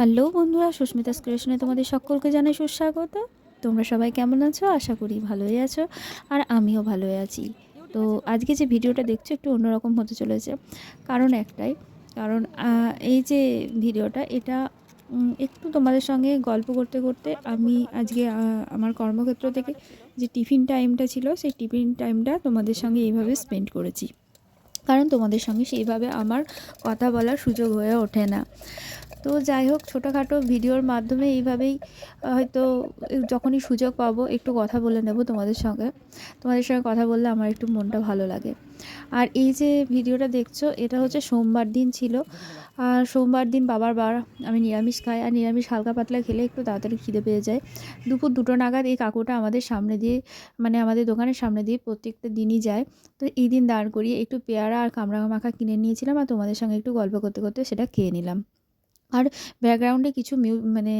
Hello বন্ধুরা, সুস্মিতাস ক্রিয়েশনে তোমাদের সকলকে জানাই সুস্বাগত। তোমরা সবাই কেমন আছো? আশা করি ভালোই আছো, আর আমিও ভালোই আছি। তো আজকে যে ভিডিওটা দেখছো একটু অন্যরকম হতে চলেছে, কারণ একটাই কারণ এই যে ভিডিওটা এটা একটু তোমাদের সঙ্গে গল্প করতে করতে আমি আজকে আমার কর্মক্ষেত্র থেকে যে টিফিন টাইমটা ছিল সেই টিফিন টাইমটা তোমাদের সঙ্গে এইভাবে স্পেন্ড করেছি, কারণ তোমাদের সঙ্গে সেইভাবে আমার কথা বলার সুযোগ হয়ে ওঠে না। তো যাই হোক, ছোটোখাটো ভিডিওর মাধ্যমে এইভাবেই হয়তো যখনই সুযোগ পাবো একটু কথা বলে নেব তোমাদের সঙ্গে কথা বললে আমার একটু মনটা ভালো লাগে। আর এই যে ভিডিওটা দেখছো এটা হচ্ছে সোমবার দিন ছিল। আর সোমবার দিন বাবার বার, আমি নিরামিষ খাই, আর নিরামিষ হালকা পাতলা খেলে একটু তাড়াতাড়ি খিদে পেয়ে যায়। দুপুর 2টো নাগাদ এই কাকুটা আমাদের সামনে দিয়ে, মানে আমাদের দোকানের সামনে দিয়ে প্রত্যেকটা দিনই যায়। তো এই দিন দাঁড় করিয়ে একটু পেয়ারা আর কামড়া মাখা কিনে নিয়েছিলাম, আর তোমাদের সঙ্গে একটু গল্প করতে করতে সেটা খেয়ে নিলাম। আর ব্যাকগ্রাউন্ডে কিছু মানে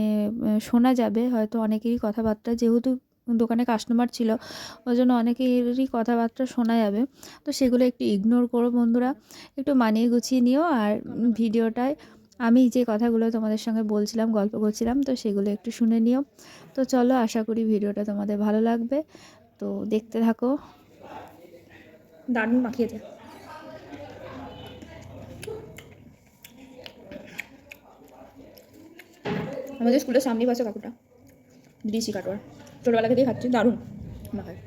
শোনা যাবে হয়তো অনেকেরই কথাবার্তা, যেহেতু দোকানে কাস্টমার ছিল ওই জন্য অনেকেরই কথাবার্তা শোনা যাবে। তো সেগুলো একটু ইগনোর করো বন্ধুরা, একটু মানিয়ে গুছিয়ে নিও। আর ভিডিওটায় আমি যে কথাগুলো তোমাদের সঙ্গে বলছিলাম, গল্প করছিলাম, তো সেগুলো একটু শুনে নিও। তো চলো, আশা করি ভিডিওটা তোমাদের ভালো লাগবে, তো দেখতে থাকো। দারুণ মাখিয়েছে। আমাদের স্কুলের সামনেই বসে কাকুটা, ডিসি কাটোয়ার, ছোটোবেলা থেকেই খাচ্ছি, দারুণ মাখায়।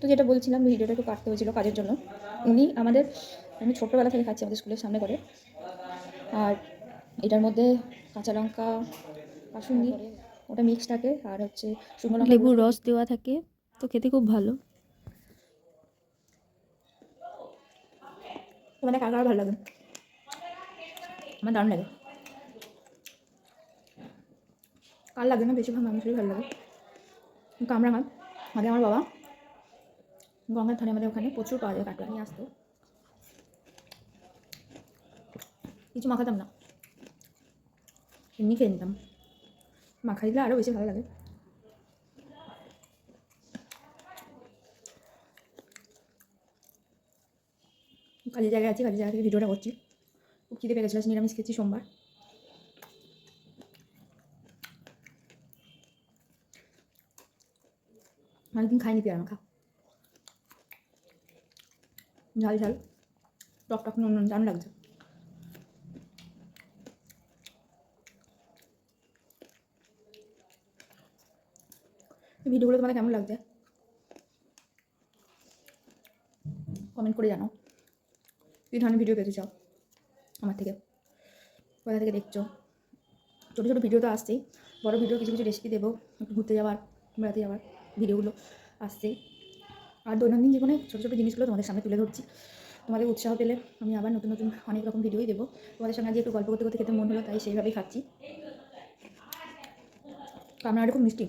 তো যেটা বলছিলাম, ভিডিওটা একটু কাটতে হয়েছিল কাজের জন্য। আমি ছোটোবেলা থেকে খাচ্ছি, আমাদের স্কুলের সামনে করে। আর এটার মধ্যে কাঁচা লঙ্কা, কাসুন্দি, ওটা মিক্স থাকে, আর হচ্ছে শুকনো লঙ্কা, লেবুর রস দেওয়া থাকে, তো খেতে খুব ভালো। মানে কাকার ভালো লাগে, আমার দারুণ লাগে। কার লাগে না, বেশিরভাগ মানুষেরই ভালো লাগে। কামড়া মাছ আগে আমার বাবা গঙ্গার ধারে, আমাদের ওখানে প্রচুর পাওয়া যায়, কাটোয়া নিয়ে আসতো। কিছু মাখাতাম না, এমনি খেয়ে নিতাম। মাখাই দিলে আরও বেশি ভালো লাগে। কাজের জায়গায় আছি, কাজের জায়গা থেকে ভিডিওটা করছি। খুব খিদে পেয়ে গেছিলো, নিরামিষ খেয়েছি সোমবার। অনেকদিন খাইনি পেয়ারা মাখা, ঝাল ঝাল, টক টক, নুন নুন, দারুণ লাগছে। ভিডিওগুলো তোমাদের কেমন লাগছে কমেন্ট করে জানাও। কী ধরনের ভিডিও পেতে চাও আমার থেকে, কোথা থেকে দেখছো। ছোটো ছোটো ভিডিও তো আসছেই, বড়ো ভিডিও কিছু কিছু রেসিপি দেবো, একটু ঘুরতে যাওয়ার, বেড়াতে যাওয়ার ভিডিওগুলো আসছেই। আর দৈনন্দিন জীবনে ছোটো ছোটো জিনিসগুলো তোমাদের সামনে তুলে ধরছি। তোমাদের উৎসাহ পেলে আমি আবার নতুন নতুন অনেক রকম ভিডিওই দেবো। তোমাদের সঙ্গে আজকে একটু গল্প করতে করতে খেতে মন হলো, তাই সেইভাবেই খাচ্ছি। কামড়াটা খুব মিষ্টি।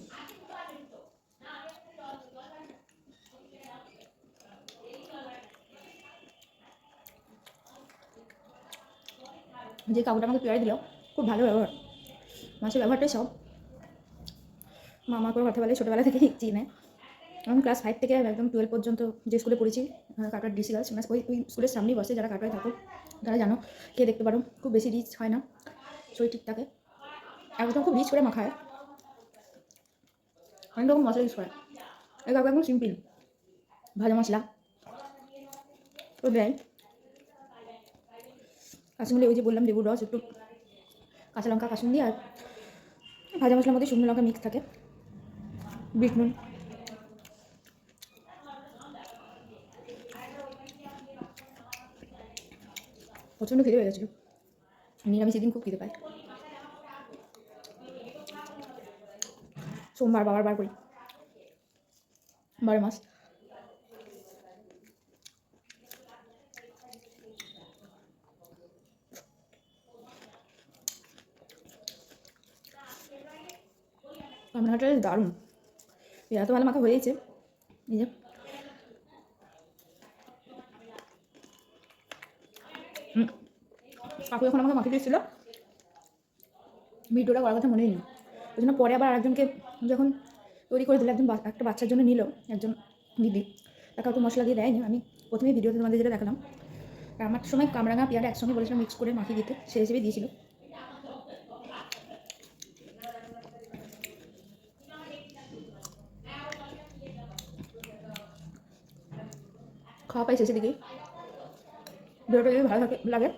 যে কাকুটা আমাকে পেয়ারা দিল, খুব ভালো ব্যবহার, মাছের ব্যবহারটাই সব। মা আমার করে কথা বলে, ছোটোবেলা থেকে শিখছি না। আমি ক্লাস 5 থেকে একদম 12 পর্যন্ত যে স্কুলে পড়েছি, কাটোয়ার ডিসি গার্লস, ওই স্কুলের সামনেই বসে। যারা কাটোয়ায় থাকো তারা জানো, খেয়ে দেখতে পারো। খুব বেশি রিচ হয় না, শরীর ঠিক থাকে। একদম খুব রিচ করে মাখায়, অনেক রকম মশলা ইউজ করে। এই কাকু একদম সিম্পল, ভাজা মশলা তো দেয়, কাশুন্দি, ওই যে বললাম লেবুর রস, একটু কাঁচা লঙ্কা, কাসুন্দি, আর ভাজা মশলার মধ্যে শুকনো লঙ্কা মিক্স থাকে, বিট নুন। প্রচণ্ড খিদে পেয়ে গেছিলো, নিরামিষ দিন খুব খিদে পায়। সোমবার বাবার বার করি, 12 মাস। রান্নাটা দারুণ, এত ভালো মাখা হয়েছে। এই যে কাকু যখন আমাকে মাখিয়ে দিয়েছিল, ভিডিওটা করার কথা মনেই নেই। ওই জন্য পরে আবার আরেকজনকে যখন তৈরি করে দিল, একটা বাচ্চার জন্য নিল একজন দিদি, তাকে অত মশলা দিয়ে দেয়নি। আমি প্রথমেই ভিডিওতে তোমাদের যেটা দেখালাম, আমার সময় কামরাঙা পেয়ারা একসঙ্গে বলেছিলাম মিক্স করে মাখিয়ে দিতে, সেই হিসেবে দিয়েছিল। খাওয়া পাই শেষের দিকেই। ভিডিওটা যদি ভালো লাগে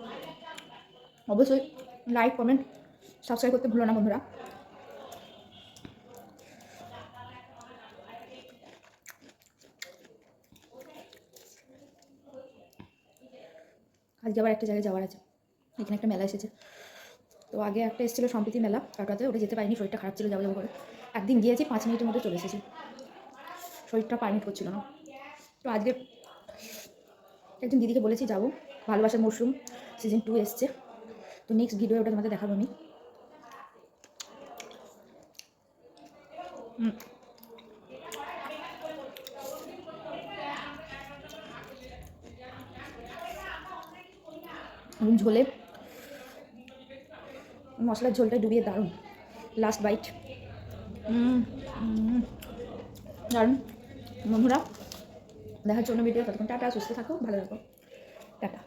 অবশ্যই লাইক কমেন্ট সাবস্ক্রাইব করতে ভুলো না বন্ধুরা। আজকে আবার একটা জায়গায় যাওয়ার আছে, এখানে একটা মেলা এসেছে। তো আগে একটা এসেছিলো সম্প্রীতি মেলা কাটাতে, ওটা যেতে পারিনি, শরীরটা খারাপ ছিল, যাবো যাবো করে একদিন গিয়েছি, 5 মিনিটের মধ্যে চলে এসেছি, শরীরটা পারমিট করছিল না। তো আজকে একজন দিদিকে বলেছি যাবো, ভালোবাসার মরশুম সিজন 2 এসছে, তো নেক্সট ভিডিও ওটা তোমাদের দেখাবো আমি। ঝোলে মশলার ঝোলটা ডুবিয়ে দারুণ, লাস্ট বাইট দারুণ। বন্ধুরা দেখার জন্য ভিডিও, ততক্ষণ টাটা, সুস্থ থাকো, ভালো থাকো, টাটা।